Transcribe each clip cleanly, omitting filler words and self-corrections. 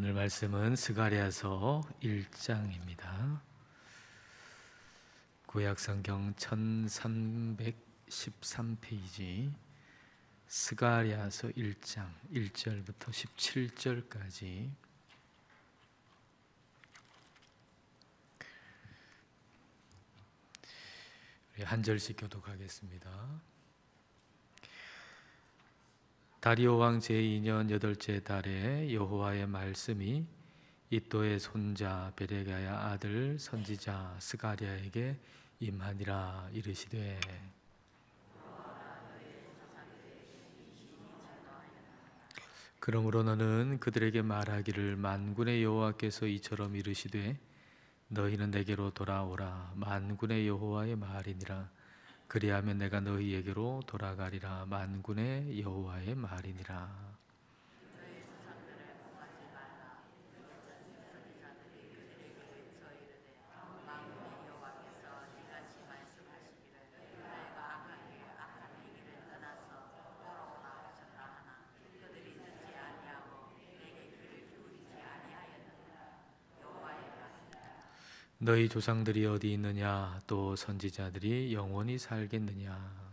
오늘 말씀은 스가랴서 1장입니다. 구약성경 1313페이지 스가랴서 1장 1절부터 17절까지 우리 한 절씩 교독하겠습니다. 다리오 왕 제2년 8째 달에 여호와의 말씀이 이또의 손자 베레가의 아들 선지자 스가랴에게 임하니라. 이르시되 그러므로 너는 그들에게 말하기를 만군의 여호와께서 이처럼 이르시되 너희는 내게로 돌아오라. 만군의 여호와의 말이니라. 그리하면 내가 너희에게로 돌아가리라. 만군의 여호와의 말이니라. 너희 조상들이 어디 있느냐? 또 선지자들이 영원히 살겠느냐?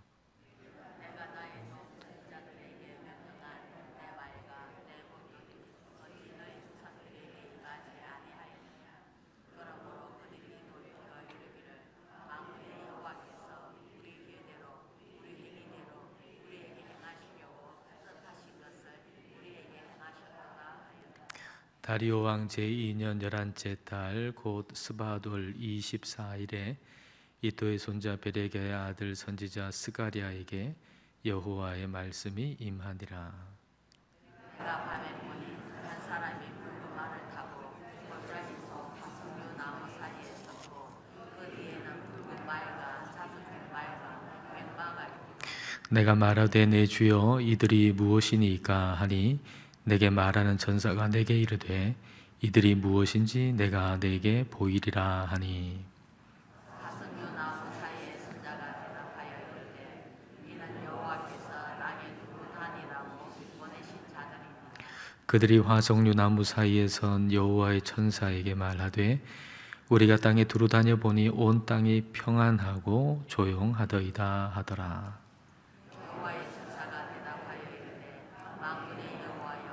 다리오 왕 제2년 11째 달 곧 스바돌 24일에 이또의 손자 베레가의 아들 선지자 스가랴에게 여호와의 말씀이 임하니라. 내가 밤에 보니 한 사람이 붉은 말을 타고 골짜기서 파송류 나무 사이에 섰고 그 뒤에는 붉은 말과 자주진 말과 꽹마가 있고 내가 말하되 내 주여 이들이 무엇이니까 하니 내게 말하는 천사가 내게 이르되 이들이 무엇인지 내가 내게 보이리라 하니 파송류 나무 사이에 선자가 대답하여 이르되 이는 여호와께서 땅에 두루 다니라고 보내신 자들이니 그들이 화석류 나무 사이에 선 여호와의 천사에게 말하되 우리가 땅에 두루 다녀 보니 온 땅이 평안하고 조용하더이다 하더라. 여호와의 천사가 대답하여 이르되 만군의 여호와여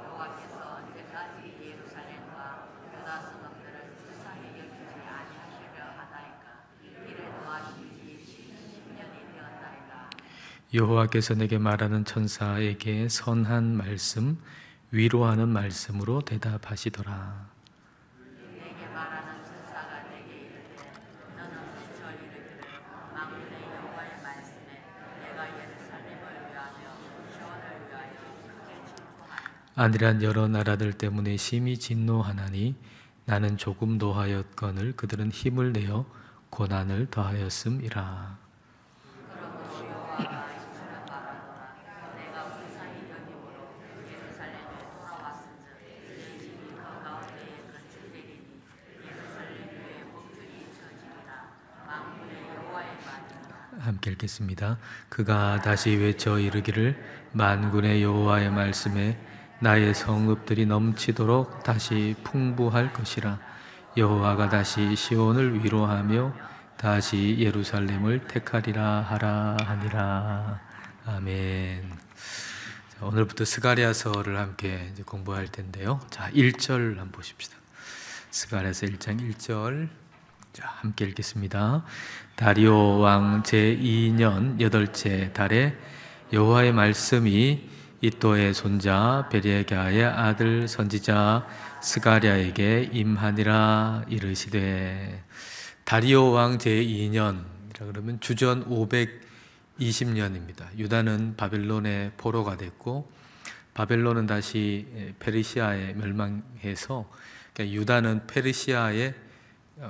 여호와께서 언제까지 예루살렘과 유다 성읍들을 불쌍히 여기지 아니하시려 하나이까 이를 노하신 지 10년이 되었나이다. 여호와께서 내게 말하는 천사에게 선한 말씀, 위로하는 말씀으로 대답하시더라. 내게 말하는 천사가 내게 이르되 너는 미쳐 이르기를 만군의 여호와의 말씀에 내가 예루살렘을 위하며 시온을 위하여 크게 질투하노라. 아니란 여러 나라들 때문에 심히 진노하나니 나는 조금 노하였거늘 그들은 힘을 내어 고난을 더하였음이라. 그러므로 여호와가 이처럼 말하노라. 내가 불쌍히 여김으로 예루살렘에 돌아왔은즉 내 집이 그 가운데에 건축되리니 예루살렘 위에 목줄이 쳐지리라. 만군의 여호와의 말이니라. 함께 읽겠습니다. 그가 다시 외쳐 이르기를 만군의 여호와의 말씀에 나의 성읍들이 넘치도록 다시 풍부할 것이라. 여호와가 다시 시온을 위로하며 다시 예루살렘을 택하리라 하라 하니라. 아멘. 자, 오늘부터 스가랴서를 함께 이제 공부할 텐데요. 자, 1절 한번 보십시다. 스가랴서 1장 1절. 자, 함께 읽겠습니다. 다리오 왕 제2년 8째 달에 여호와의 말씀이 이또의 손자 베레가의 아들 선지자 스가랴에게 임하니라. 이르시되 다리오 왕 제2년이라 그러면 주전 520년입니다. 유다는 바벨론의 포로가 됐고 바벨론은 다시 페르시아에 멸망해서 그러니까 유다는 페르시아의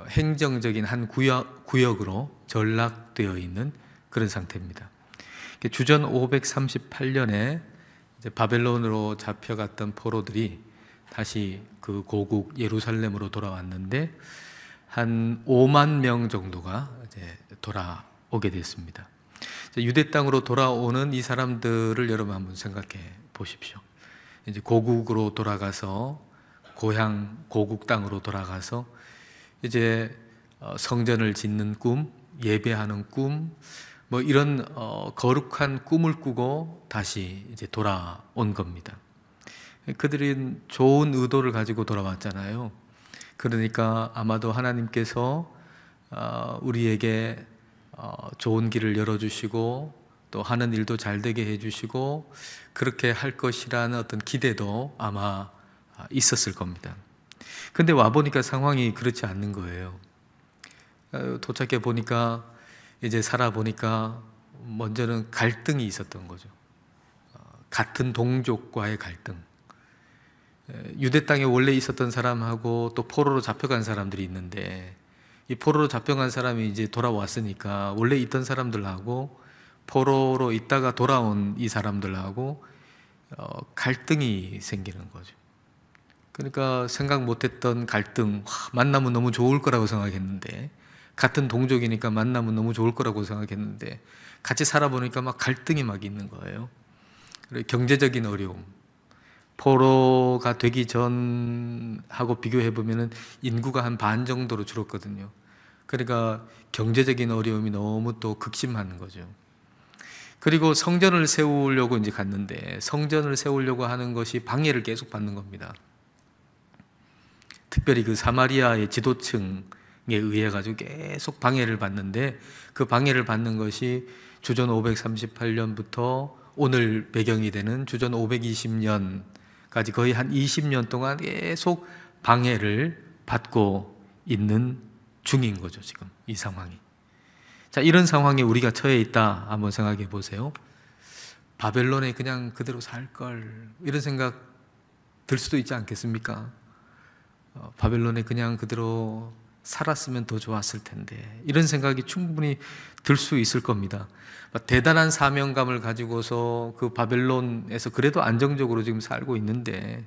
행정적인 한 구역으로 전락되어 있는 그런 상태입니다. 주전 538년에 바벨론으로 잡혀갔던 포로들이 다시 그 고국 예루살렘으로 돌아왔는데 한 5만 명 정도가 이제 돌아오게 됐습니다. 유대 땅으로 돌아오는 이 사람들을 여러분 한번 생각해 보십시오. 이제 고국으로 돌아가서 고향 고국 땅으로 돌아가서 이제 성전을 짓는 꿈, 예배하는 꿈, 뭐 이런 거룩한 꿈을 꾸고 다시 이제 돌아온 겁니다. 그들은 좋은 의도를 가지고 돌아왔잖아요. 그러니까 아마도 하나님께서 우리에게 좋은 길을 열어주시고 또 하는 일도 잘 되게 해주시고 그렇게 할 것이라는 어떤 기대도 아마 있었을 겁니다. 근데 와보니까 상황이 그렇지 않는 거예요. 도착해 보니까 이제 살아보니까 먼저는 갈등이 있었던 거죠. 같은 동족과의 갈등. 유대 땅에 원래 있었던 사람하고 또 포로로 잡혀간 사람들이 있는데 이 포로로 잡혀간 사람이 이제 돌아왔으니까 원래 있던 사람들하고 포로로 있다가 돌아온 이 사람들하고 갈등이 생기는 거죠. 그러니까 생각 못했던 갈등, 만나면 너무 좋을 거라고 생각했는데 같은 동족이니까 만나면 너무 좋을 거라고 생각했는데 같이 살아보니까 막 갈등이 막 있는 거예요. 그리고 경제적인 어려움, 포로가 되기 전하고 비교해 보면은 인구가 한 반 정도로 줄었거든요. 그러니까 경제적인 어려움이 너무 또 극심한 거죠. 그리고 성전을 세우려고 이제 갔는데 성전을 세우려고 하는 것이 방해를 계속 받는 겁니다. 특별히 그 사마리아의 지도층에 의해 가지고 계속 방해를 받는데 그 방해를 받는 것이 주전 538년부터 오늘 배경이 되는 주전 520년까지 거의 한 20년 동안 계속 방해를 받고 있는 중인 거죠, 지금 이 상황이. 자, 이런 상황에 우리가 처해 있다 한번 생각해 보세요. 바벨론에 그냥 그대로 살 걸, 이런 생각 들 수도 있지 않겠습니까? 바벨론에 그냥 그대로 살았으면 더 좋았을 텐데, 이런 생각이 충분히 들 수 있을 겁니다. 대단한 사명감을 가지고서 그 바벨론에서 그래도 안정적으로 지금 살고 있는데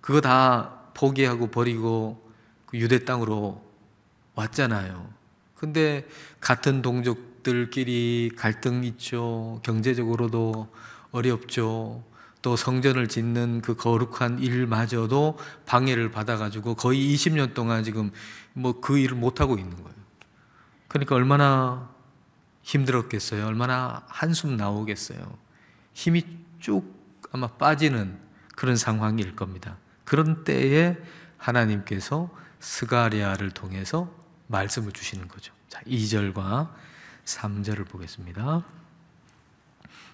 그거 다 포기하고 버리고 그 유대 땅으로 왔잖아요. 근데 같은 동족들끼리 갈등 있죠. 경제적으로도 어렵죠. 또 성전을 짓는 그 거룩한 일마저도 방해를 받아가지고 거의 20년 동안 지금 뭐 그 일을 못하고 있는 거예요. 그러니까 얼마나 힘들었겠어요. 얼마나 한숨 나오겠어요. 힘이 쭉 아마 빠지는 그런 상황일 겁니다. 그런 때에 하나님께서 스가랴를 통해서 말씀을 주시는 거죠. 자, 2절과 3절을 보겠습니다.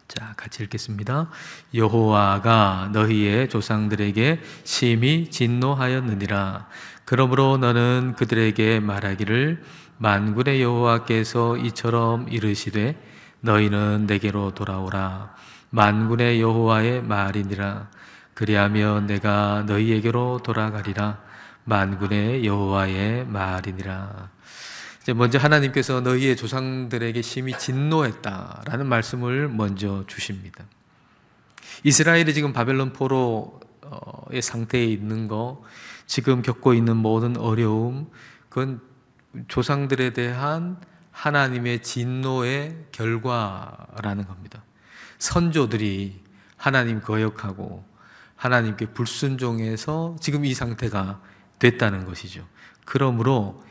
자, 같이 읽겠습니다. 여호와가 너희의 조상들에게 심히 진노하였느니라. 그러므로 너는 그들에게 말하기를 만군의 여호와께서 이처럼 이르시되 너희는 내게로 돌아오라. 만군의 여호와의 말이니라. 그리하면 내가 너희에게로 돌아가리라. 만군의 여호와의 말이니라. 이제 먼저 하나님께서 너희의 조상들에게 심히 진노했다라는 말씀을 먼저 주십니다. 이스라엘이 지금 바벨론 포로의 상태에 있는 거, 지금 겪고 있는 모든 어려움, 그건 조상들에 대한 하나님의 진노의 결과라는 겁니다. 선조들이 하나님 거역하고 하나님께 불순종해서 지금 이 상태가 됐다는 것이죠. 그러므로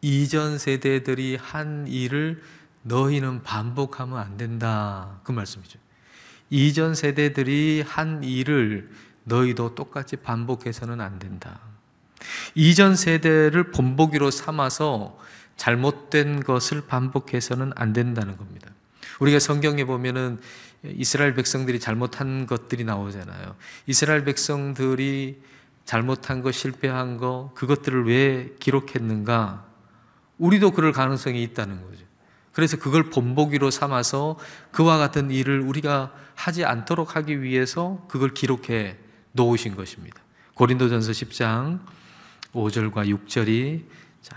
이전 세대들이 한 일을 너희는 반복하면 안 된다, 그 말씀이죠. 이전 세대들이 한 일을 너희도 똑같이 반복해서는 안 된다. 이전 세대를 본보기로 삼아서 잘못된 것을 반복해서는 안 된다는 겁니다. 우리가 성경에 보면은 이스라엘 백성들이 잘못한 것들이 나오잖아요. 이스라엘 백성들이 잘못한 거, 실패한 거, 그것들을 왜 기록했는가? 우리도 그럴 가능성이 있다는 거죠. 그래서 그걸 본보기로 삼아서 그와 같은 일을 우리가 하지 않도록 하기 위해서 그걸 기록해 놓으신 것입니다. 고린도전서 10장 5절과 6절이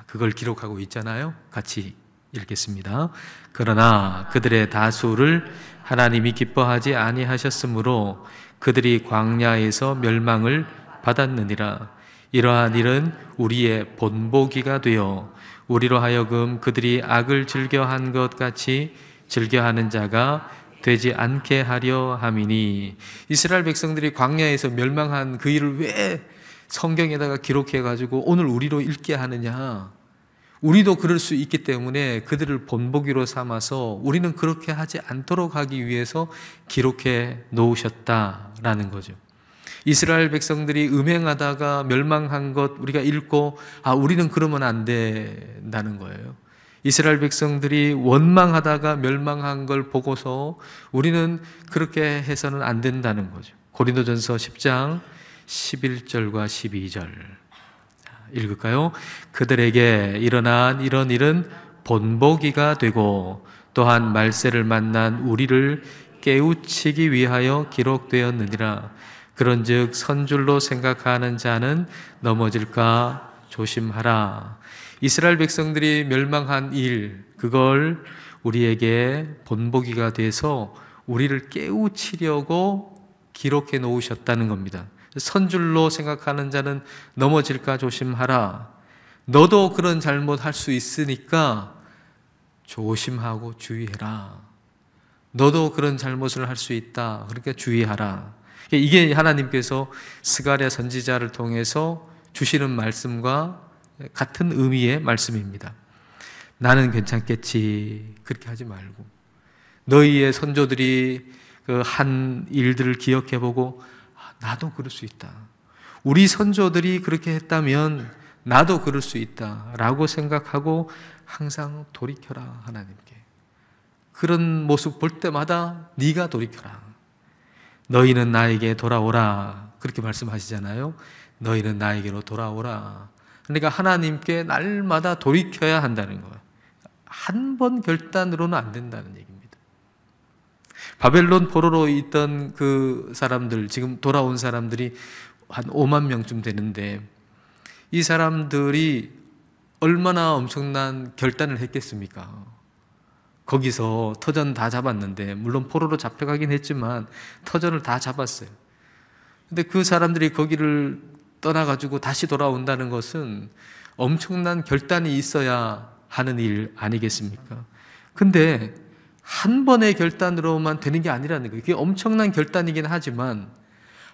그걸 기록하고 있잖아요. 같이 읽겠습니다. 그러나 그들의 다수를 하나님이 기뻐하지 아니하셨으므로 그들이 광야에서 멸망을 받았느니라. 이러한 일은 우리의 본보기가 되어 우리로 하여금 그들이 악을 즐겨한 것 같이 즐겨하는 자가 되지 않게 하려 함이니. 이스라엘 백성들이 광야에서 멸망한 그 일을 왜 성경에다가 기록해가지고 오늘 우리로 읽게 하느냐? 우리도 그럴 수 있기 때문에 그들을 본보기로 삼아서 우리는 그렇게 하지 않도록 하기 위해서 기록해 놓으셨다라는 거죠. 이스라엘 백성들이 음행하다가 멸망한 것 우리가 읽고 우리는 그러면 안 된다는 거예요. 이스라엘 백성들이 원망하다가 멸망한 걸 보고서 우리는 그렇게 해서는 안 된다는 거죠. 고린도전서 10장 11절과 12절 읽을까요? 그들에게 일어난 이런 일은 본보기가 되고 또한 말세를 만난 우리를 깨우치기 위하여 기록되었느니라. 그런즉 선줄로 생각하는 자는 넘어질까 조심하라. 이스라엘 백성들이 멸망한 일, 그걸 우리에게 본보기가 돼서 우리를 깨우치려고 기록해 놓으셨다는 겁니다. 선줄로 생각하는 자는 넘어질까 조심하라. 너도 그런 잘못할 수 있으니까 조심하고 주의해라. 너도 그런 잘못을 할 수 있다. 그러니까 주의하라. 이게 하나님께서 스가랴 선지자를 통해서 주시는 말씀과 같은 의미의 말씀입니다. 나는 괜찮겠지. 그렇게 하지 말고 너희의 선조들이 그 한 일들을 기억해보고 나도 그럴 수 있다. 우리 선조들이 그렇게 했다면 나도 그럴 수 있다 라고 생각하고 항상 돌이켜라. 하나님께 그런 모습 볼 때마다 네가 돌이켜라. 너희는 나에게 돌아오라. 그렇게 말씀하시잖아요. 너희는 나에게로 돌아오라. 그러니까 하나님께 날마다 돌이켜야 한다는 거예요. 한 번 결단으로는 안 된다는 얘기입니다. 바벨론 포로로 있던 그 사람들, 지금 돌아온 사람들이 한 5만 명쯤 되는데 이 사람들이 얼마나 엄청난 결단을 했겠습니까? 거기서 터전 다 잡았는데, 물론 포로로 잡혀가긴 했지만 터전을 다 잡았어요. 근데 그 사람들이 거기를 떠나가지고 다시 돌아온다는 것은 엄청난 결단이 있어야 하는 일 아니겠습니까? 근데 한 번의 결단으로만 되는 게 아니라는 거예요. 그게 엄청난 결단이긴 하지만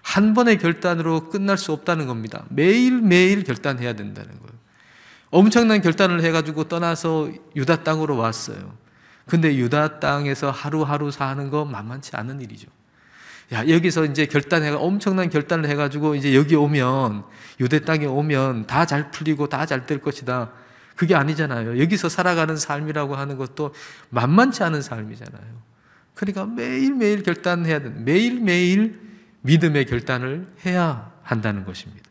한 번의 결단으로 끝날 수 없다는 겁니다. 매일매일 결단해야 된다는 거예요. 엄청난 결단을 해가지고 떠나서 유다 땅으로 왔어요. 근데 유다 땅에서 하루하루 사는 거 만만치 않은 일이죠. 여기서 이제 엄청난 결단을 해가지고 이제 여기 오면, 유대 땅에 오면 다 잘 풀리고 다 잘 될 것이다. 그게 아니잖아요. 여기서 살아가는 삶이라고 하는 것도 만만치 않은 삶이잖아요. 그러니까 매일매일 결단해야 된다. 매일매일 믿음의 결단을 해야 한다는 것입니다.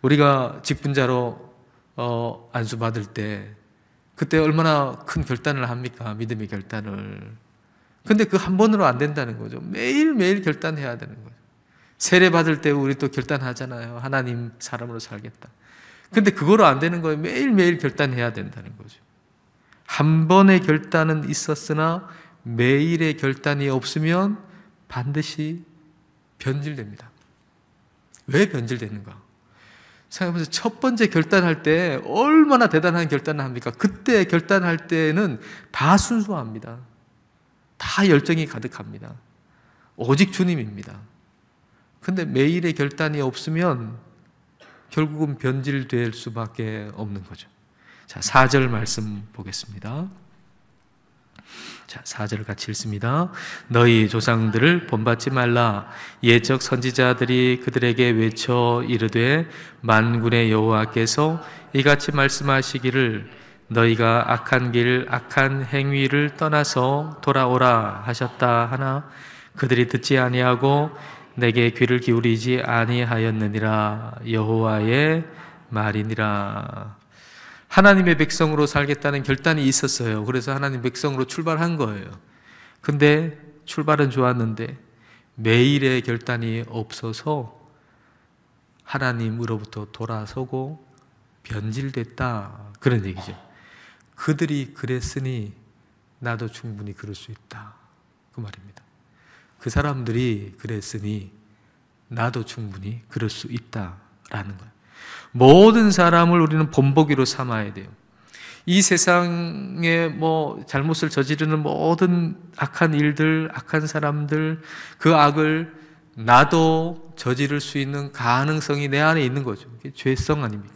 우리가 직분자로 안수받을 때 그때 얼마나 큰 결단을 합니까? 믿음의 결단을. 근데 그 한 번으로 안 된다는 거죠. 매일매일 결단해야 되는 거죠. 세례 받을 때 우리 또 결단하잖아요. 하나님 사람으로 살겠다. 근데 그거로 안 되는 거예요. 매일매일 결단해야 된다는 거죠. 한 번의 결단은 있었으나 매일의 결단이 없으면 반드시 변질됩니다. 왜 변질되는가? 생각해보세요. 첫 번째 결단할 때 얼마나 대단한 결단을 합니까? 그때 결단할 때는 다 순수합니다. 다 열정이 가득합니다. 오직 주님입니다. 근데 매일의 결단이 없으면 결국은 변질될 수밖에 없는 거죠. 자, 4절 말씀 보겠습니다. 자, 4절 같이 읽습니다. 너희 조상들을 본받지 말라. 옛적 선지자들이 그들에게 외쳐 이르되 만군의 여호와께서 이같이 말씀하시기를 너희가 악한 길 악한 행위를 떠나서 돌아오라 하셨다 하나 그들이 듣지 아니하고 내게 귀를 기울이지 아니하였느니라. 여호와의 말이니라. 하나님의 백성으로 살겠다는 결단이 있었어요. 그래서 하나님 백성으로 출발한 거예요. 근데 출발은 좋았는데 매일의 결단이 없어서 하나님으로부터 돌아서고 변질됐다. 그런 얘기죠. 그들이 그랬으니 나도 충분히 그럴 수 있다. 그 말입니다. 그 사람들이 그랬으니 나도 충분히 그럴 수 있다라는 거예요. 모든 사람을 우리는 본보기로 삼아야 돼요. 이 세상에 잘못을 저지르는 모든 악한 일들, 악한 사람들, 그 악을 나도 저지를 수 있는 가능성이 내 안에 있는 거죠. 그게 죄성 아닙니까?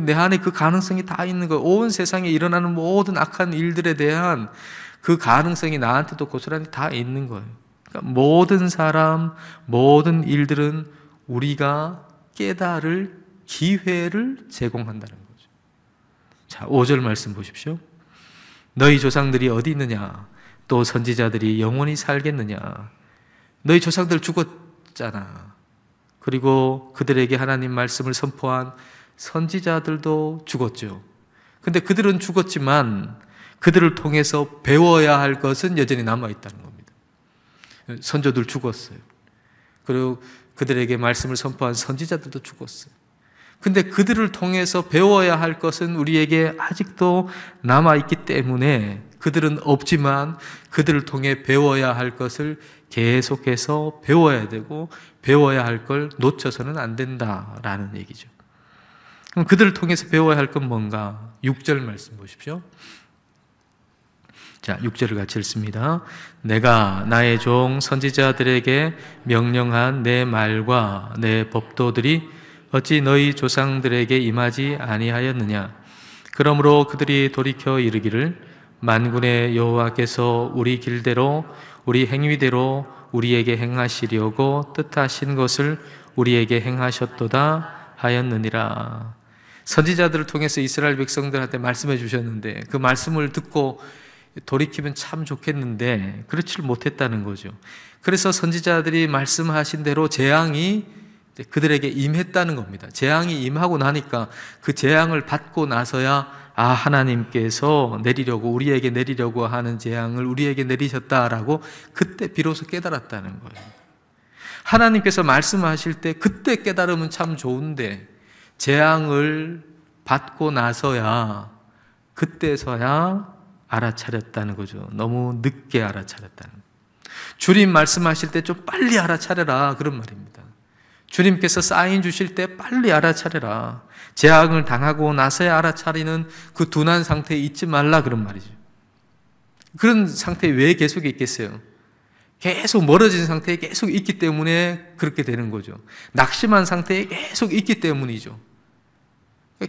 내 안에 그 가능성이 다 있는 거예요. 온 세상에 일어나는 모든 악한 일들에 대한 그 가능성이 나한테도 고스란히 다 있는 거예요. 그러니까 모든 사람, 모든 일들은 우리가 깨달을 기회를 제공한다는 거죠. 자, 5절 말씀 보십시오. 너희 조상들이 어디 있느냐? 또 선지자들이 영원히 살겠느냐? 너희 조상들 죽었잖아. 그리고 그들에게 하나님 말씀을 선포한 선지자들도 죽었죠. 근데 그들은 죽었지만 그들을 통해서 배워야 할 것은 여전히 남아있다는 겁니다. 선조들 죽었어요. 그리고 그들에게 말씀을 선포한 선지자들도 죽었어요. 근데 그들을 통해서 배워야 할 것은 우리에게 아직도 남아있기 때문에 그들은 없지만 그들을 통해 배워야 할 것을 계속해서 배워야 되고 배워야 할 걸 놓쳐서는 안 된다라는 얘기죠. 그럼 그들을 통해서 배워야 할 건 뭔가? 6절 말씀 보십시오. 자, 6절을 같이 읽습니다. 내가 나의 종 선지자들에게 명령한 내 말과 내 법도들이 어찌 너희 조상들에게 임하지 아니하였느냐? 그러므로 그들이 돌이켜 이르기를 만군의 여호와께서 우리 길대로 우리 행위대로 우리에게 행하시려고 뜻하신 것을 우리에게 행하셨도다 하였느니라. 선지자들을 통해서 이스라엘 백성들한테 말씀해 주셨는데 그 말씀을 듣고 돌이키면 참 좋겠는데 그렇지를 못했다는 거죠. 그래서 선지자들이 말씀하신 대로 재앙이 그들에게 임했다는 겁니다. 재앙이 임하고 나니까 그 재앙을 받고 나서야 하나님께서 우리에게 내리려고 하는 재앙을 우리에게 내리셨다라고 그때 비로소 깨달았다는 거예요. 하나님께서 말씀하실 때 그때 깨달으면 참 좋은데 재앙을 받고 나서야 그때서야 알아차렸다는 거죠. 너무 늦게 알아차렸다는 거예요. 주님 말씀하실 때 좀 빨리 알아차려라 그런 말입니다. 주님께서 사인 주실 때 빨리 알아차려라. 재앙을 당하고 나서야 알아차리는 그 둔한 상태에 있지 말라 그런 말이죠. 그런 상태에 왜 계속 있겠어요? 계속 멀어진 상태에 계속 있기 때문에 그렇게 되는 거죠. 낙심한 상태에 계속 있기 때문이죠.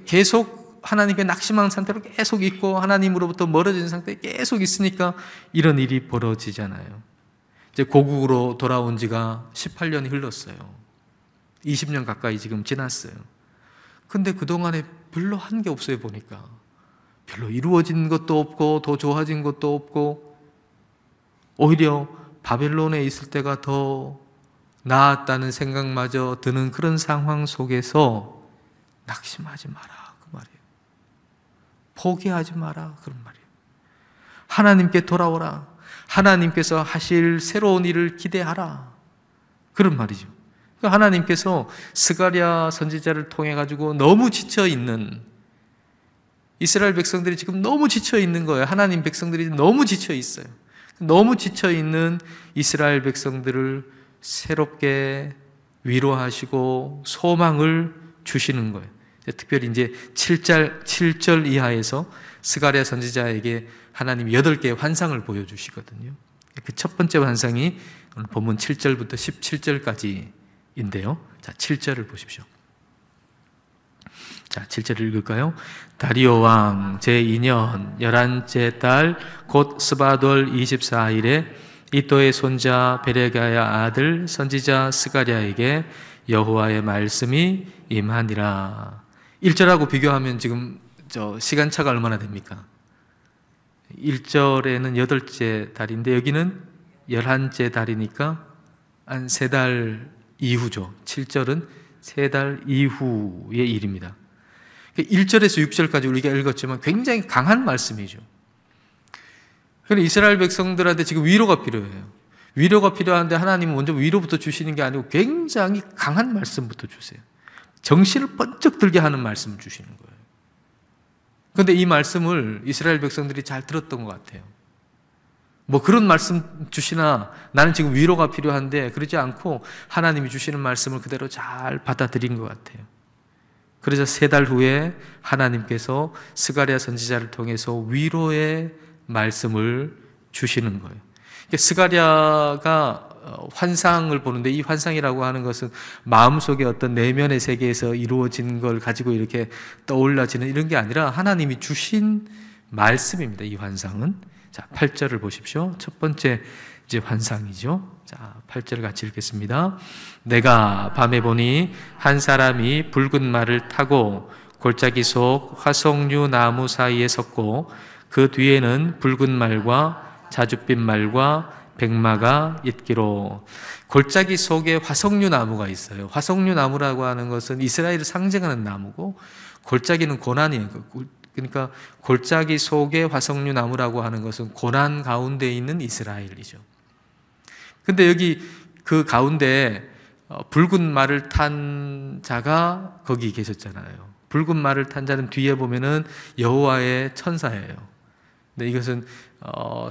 계속 하나님께 낙심한 상태로 계속 있고 하나님으로부터 멀어진 상태에 계속 있으니까 이런 일이 벌어지잖아요. 이제 고국으로 돌아온 지가 18년이 흘렀어요. 20년 가까이 지금 지났어요. 근데 그동안에 별로 한 게 없어요. 보니까 별로 이루어진 것도 없고 더 좋아진 것도 없고 오히려 바벨론에 있을 때가 더 나았다는 생각마저 드는 그런 상황 속에서 낙심하지 마라 그 말이에요. 포기하지 마라 그런 말이에요. 하나님께 돌아오라. 하나님께서 하실 새로운 일을 기대하라 그런 말이죠. 하나님께서 스가랴 선지자를 통해 가지고 너무 지쳐 있는 이스라엘 백성들이 지금 너무 지쳐 있는 거예요. 하나님 백성들이 너무 지쳐 있어요. 너무 지쳐 있는 이스라엘 백성들을 새롭게 위로하시고 소망을 주시는 거예요. 특별히 이제 7절 이하에서 스가랴 선지자에게 하나님이 8개의 환상을 보여주시거든요. 그 첫 번째 환상이 오늘 본문 7절부터 17절까지인데요. 자, 7절을 보십시오. 자, 7절을 읽을까요? 다리오 왕 제2년 11째 달 곧 스바돌 24일에 이또의 손자 베레가야 아들 선지자 스가랴에게 여호와의 말씀이 임하니라. 1절하고 비교하면 지금 시간차가 얼마나 됩니까? 1절에는 8째 달인데 여기는 11째 달이니까 한 3달 이후죠. 7절은 3달 이후의 일입니다. 1절에서 6절까지 우리가 읽었지만 굉장히 강한 말씀이죠. 그런데 이스라엘 백성들한테 지금 위로가 필요해요. 위로가 필요한데 하나님은 먼저 위로부터 주시는 게 아니고 굉장히 강한 말씀부터 주세요. 정신을 번쩍 들게 하는 말씀을 주시는 거예요. 그런데 이 말씀을 이스라엘 백성들이 잘 들었던 것 같아요. 뭐 그런 말씀 주시나 나는 지금 위로가 필요한데 그러지 않고 하나님이 주시는 말씀을 그대로 잘 받아들인 것 같아요. 그래서 3달 후에 하나님께서 스가랴 선지자를 통해서 위로의 말씀을 주시는 거예요. 스가랴가 환상을 보는데, 이 환상이라고 하는 것은 마음속에 어떤 내면의 세계에서 이루어진 걸 가지고 이렇게 떠올라지는 이런 게 아니라 하나님이 주신 말씀입니다. 이 환상은. 자, 8절을 보십시오. 첫 번째 이제 환상이죠. 자, 8절 같이 읽겠습니다. 내가 밤에 보니 한 사람이 붉은 말을 타고 골짜기 속 화석류 나무 사이에 섰고, 그 뒤에는 붉은 말과 자줏빛 말과 백마가 있기로. 골짜기 속에 화석류 나무가 있어요. 화석류 나무라고 하는 것은 이스라엘을 상징하는 나무고, 골짜기는 고난이에요. 그러니까 골짜기 속에 화석류 나무라고 하는 것은 고난 가운데 있는 이스라엘이죠. 근데 여기 그 가운데 붉은 말을 탄 자가 거기 계셨잖아요. 붉은 말을 탄 자는 뒤에 보면은 여호와의 천사예요. 근데 이것은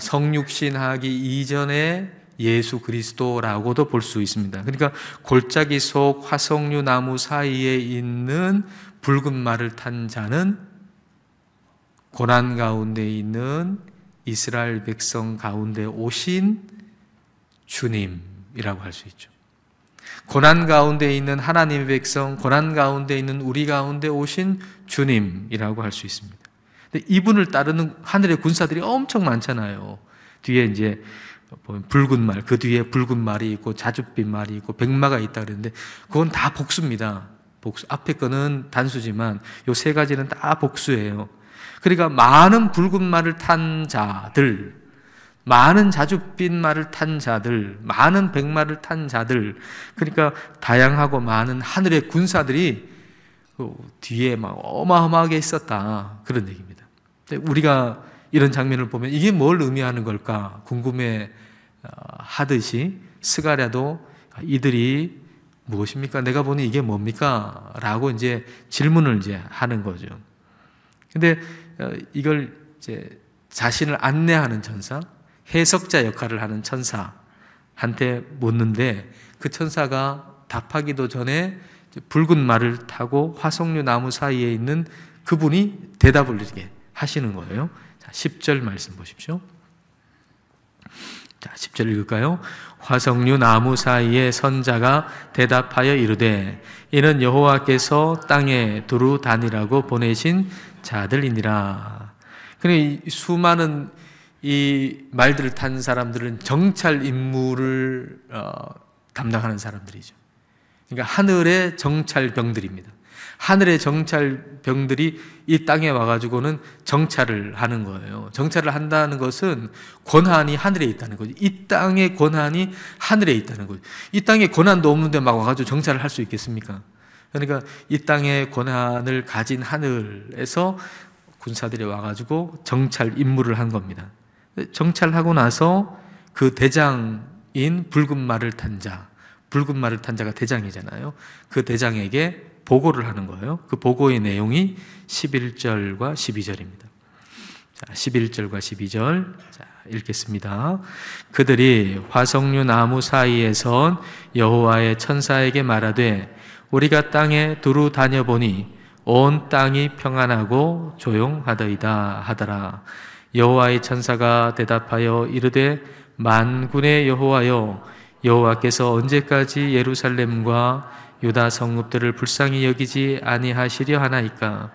성육신하기 이전에 예수 그리스도라고도 볼 수 있습니다. 그러니까 골짜기 속 화석류 나무 사이에 있는 붉은 말을 탄 자는 고난 가운데 있는 이스라엘 백성 가운데 오신 주님이라고 할 수 있죠. 고난 가운데 있는 하나님의 백성, 고난 가운데 있는 우리 가운데 오신 주님이라고 할 수 있습니다. 근데 이분을 따르는 하늘의 군사들이 엄청 많잖아요. 뒤에 이제 보면 붉은 말, 그 뒤에 붉은 말이 있고 자줏빛 말이 있고 백마가 있다 그랬는데, 그건 다 복수입니다. 복수. 앞에 거는 단수지만 요 세 가지는 다 복수예요. 그러니까 많은 붉은 말을 탄 자들, 많은 자줏빛 말을 탄 자들, 많은 백마를 탄 자들, 그러니까 다양하고 많은 하늘의 군사들이 뒤에 막 어마어마하게 있었다, 그런 얘기입니다. 우리가 이런 장면을 보면 이게 뭘 의미하는 걸까 궁금해 하듯이 스가랴도 이들이 무엇입니까? 내가 보니 이게 뭡니까? 라고 이제 질문을 이제 하는 거죠. 근데 이걸 이제 자신을 안내하는 천사, 해석자 역할을 하는 천사한테 묻는데, 그 천사가 답하기도 전에 붉은 말을 타고 화석류 나무 사이에 있는 그분이 대답을 이렇게 하시는 거예요. 자, 10절 말씀 보십시오. 자, 10절 읽을까요? 화석류 나무 사이에 선 자가 대답하여 이르되, 이는 여호와께서 땅에 두루 다니라고 보내신 자들이니라. 그러니까 수많은 이 말들을 탄 사람들은 정찰 임무를 담당하는 사람들이죠. 그러니까 하늘의 정찰병들입니다. 하늘의 정찰병들이 이 땅에 와가지고는 정찰을 하는 거예요. 정찰을 한다는 것은 권한이 하늘에 있다는 거죠. 이 땅의 권한이 하늘에 있다는 거죠. 이 땅에 권한도 없는데 막 와가지고 정찰을 할 수 있겠습니까? 그러니까 이 땅의 권한을 가진 하늘에서 군사들이 와가지고 정찰 임무를 한 겁니다. 정찰하고 나서 그 대장인 붉은 말을 탄 자, 붉은 말을 탄 자가 대장이잖아요. 그 대장에게 보고를 하는 거예요. 그 보고의 내용이 11절과 12절입니다. 자, 11절과 12절. 자, 읽겠습니다. 그들이 화석류 나무 사이에 선 여호와의 천사에게 말하되, 우리가 땅에 두루 다녀보니 온 땅이 평안하고 조용하더이다 하더라. 여호와의 천사가 대답하여 이르되, 만군의 여호와여, 여호와께서 언제까지 예루살렘과 유다 성읍들을 불쌍히 여기지 아니하시려 하나이까?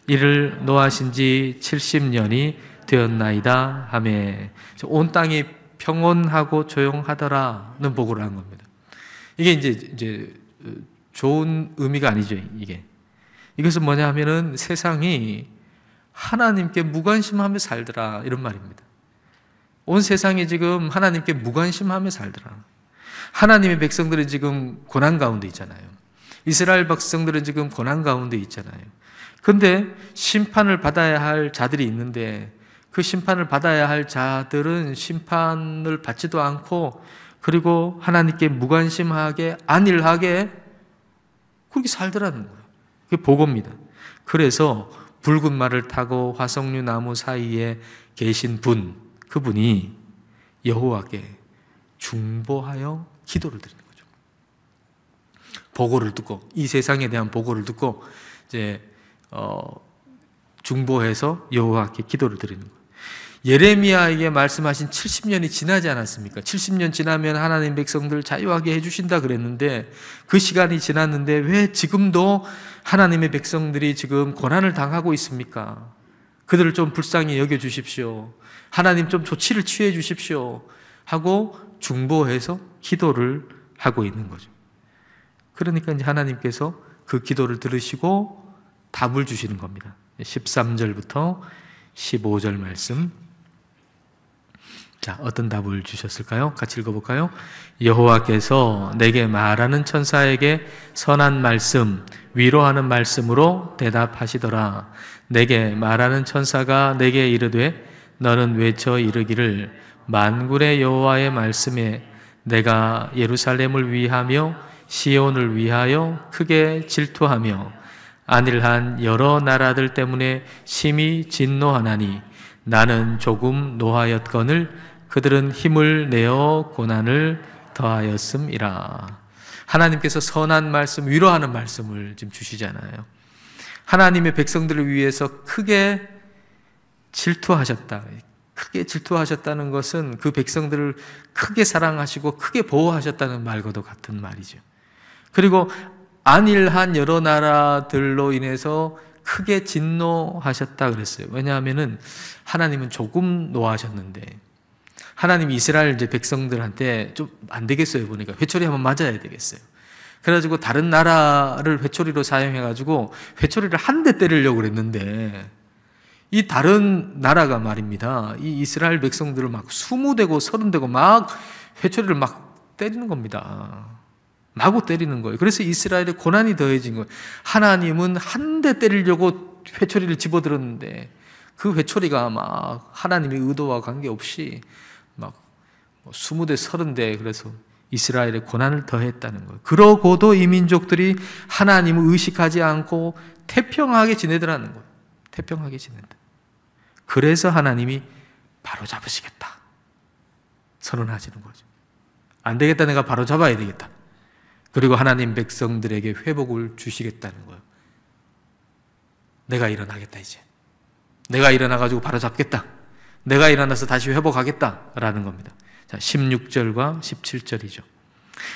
이를 노하신 지 70년이 되었나이다 하매, 온 땅이 평온하고 조용하더라는 보고를 한 겁니다. 이게 이제 좋은 의미가 아니죠. 이것은 뭐냐 하면은 세상이 하나님께 무관심하며 살더라, 이런 말입니다. 온 세상이 지금 하나님께 무관심하며 살더라. 하나님의 백성들은 지금 고난 가운데 있잖아요. 이스라엘 백성들은 지금 고난 가운데 있잖아요. 그런데 심판을 받아야 할 자들이 있는데, 그 심판을 받아야 할 자들은 심판을 받지도 않고, 그리고 하나님께 무관심하게 안일하게 그렇게 살더라는 거예요. 그게 복음입니다. 그래서 붉은 말을 타고 화석류 나무 사이에 계신 분, 그분이 여호와께 중보하여 기도를 드리는 거죠. 보고를 듣고, 이 세상에 대한 보고를 듣고 이제 중보해서 여호와께 기도를 드리는 거예요. 예레미야에게 말씀하신 70년이 지나지 않았습니까? 70년 지나면 하나님 백성들 자유하게 해주신다 그랬는데 그 시간이 지났는데 왜 지금도 하나님의 백성들이 지금 고난을 당하고 있습니까? 그들을 좀 불쌍히 여겨주십시오. 하나님 좀 조치를 취해 주십시오. 하고 중보해서 기도를 하고 있는 거죠. 그러니까 이제 하나님께서 그 기도를 들으시고 답을 주시는 겁니다. 13절부터 15절 말씀. 자, 어떤 답을 주셨을까요? 같이 읽어볼까요? 여호와께서 내게 말하는 천사에게 선한 말씀, 위로하는 말씀으로 대답하시더라. 내게 말하는 천사가 내게 이르되 너는 외쳐 이르기를 만군의 여호와의 말씀에 내가 예루살렘을 위하며 시온을 위하여 크게 질투하며 안일한 여러 나라들 때문에 심히 진노하나니 나는 조금 노하였거늘 그들은 힘을 내어 고난을 더하였음이라. 하나님께서 선한 말씀, 위로하는 말씀을 지금 주시잖아요. 하나님의 백성들을 위해서 크게 질투하셨다. 크게 질투하셨다는 것은 그 백성들을 크게 사랑하시고 크게 보호하셨다는 말과도 같은 말이죠. 그리고 안일한 여러 나라들로 인해서 크게 진노하셨다 그랬어요. 왜냐하면은 하나님은 조금 노하셨는데 하나님이 이스라엘 이제 백성들한테 좀 안 되겠어요. 보니까 회초리 한번 맞아야 되겠어요. 그래가지고 다른 나라를 회초리로 사용해가지고 회초리를 한 대 때리려고 그랬는데 이 다른 나라가 말입니다. 이 이스라엘 백성들을 막 20대고 30대고 막 회초리를 막 때리는 겁니다. 마구 때리는 거예요. 그래서 이스라엘에 고난이 더해진 거예요. 하나님은 한 대 때리려고 회초리를 집어들었는데 그 회초리가 막 하나님의 의도와 관계없이 막 20대, 30대 그래서 이스라엘에 고난을 더했다는 거예요. 그러고도 이 민족들이 하나님을 의식하지 않고 태평하게 지내더라는 거예요. 태평하게 지낸다. 그래서 하나님이 바로 잡으시겠다 선언하시는 거죠. 안 되겠다, 내가 바로 잡아야 되겠다. 그리고 하나님 백성들에게 회복을 주시겠다는 거예요. 내가 일어나겠다 이제. 내가 일어나가지고 바로 잡겠다. 내가 일어나서 다시 회복하겠다라는 겁니다. 자, 16절과 17절이죠.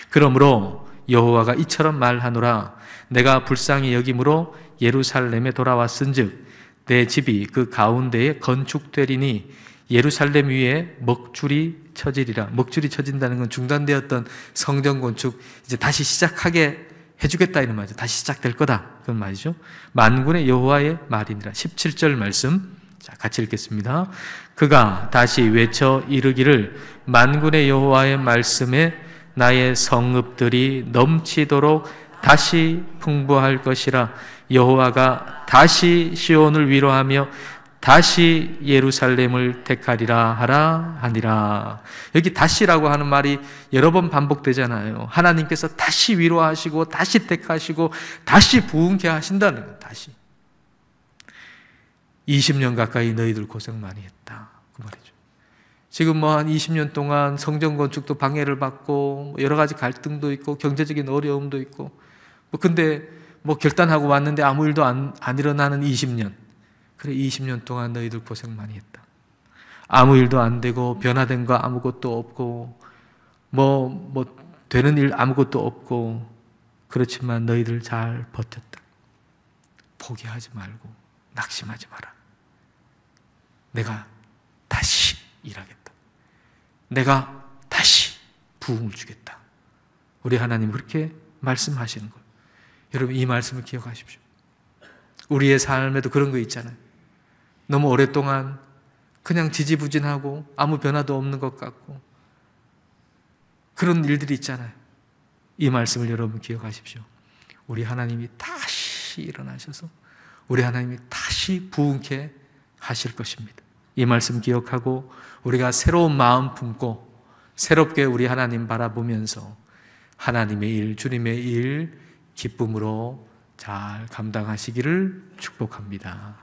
그러므로 여호와가 이처럼 말하노라. 내가 불쌍히 여김으로 예루살렘에 돌아왔은즉 내 집이 그 가운데에 건축되리니 예루살렘 위에 먹줄이 쳐지리라. 먹줄이 쳐진다는 건 중단되었던 성전 건축 이제 다시 시작하게 해주겠다 이런 말이죠. 다시 시작될 거다 그런 말이죠. 만군의 여호와의 말이니라. 17절 말씀 자, 같이 읽겠습니다. 그가 다시 외쳐 이르기를 만군의 여호와의 말씀에 나의 성읍들이 넘치도록 다시 풍부할 것이라. 여호와가 다시 시온을 위로하며 다시 예루살렘을 택하리라 하라 하니라. 여기 다시라고 하는 말이 여러 번 반복되잖아요. 하나님께서 다시 위로하시고 다시 택하시고 다시 부흥케 하신다는 거예요. 다시 20년 가까이 너희들 고생 많이 했다 그 말이죠. 지금 뭐 한 20년 동안 성전 건축도 방해를 받고 여러 가지 갈등도 있고 경제적인 어려움도 있고 근데 결단하고 왔는데 아무 일도 안 일어나는 20년. 그래 20년 동안 너희들 고생 많이 했다. 아무 일도 안 되고 변화된 거 아무것도 없고 되는 일 아무것도 없고 그렇지만 너희들 잘 버텼다. 포기하지 말고 낙심하지 마라. 내가 다시 일하겠다. 내가 다시 부흥을 주겠다. 우리 하나님 그렇게 말씀하시는 거예요. 여러분 이 말씀을 기억하십시오. 우리의 삶에도 그런 거 있잖아요. 너무 오랫동안 그냥 지지부진하고 아무 변화도 없는 것 같고 그런 일들이 있잖아요. 이 말씀을 여러분 기억하십시오. 우리 하나님이 다시 일어나셔서 우리 하나님이 다시 부흥케 하실 것입니다. 이 말씀 기억하고 우리가 새로운 마음 품고 새롭게 우리 하나님 바라보면서 하나님의 일, 주님의 일 기쁨으로 잘 감당하시기를 축복합니다.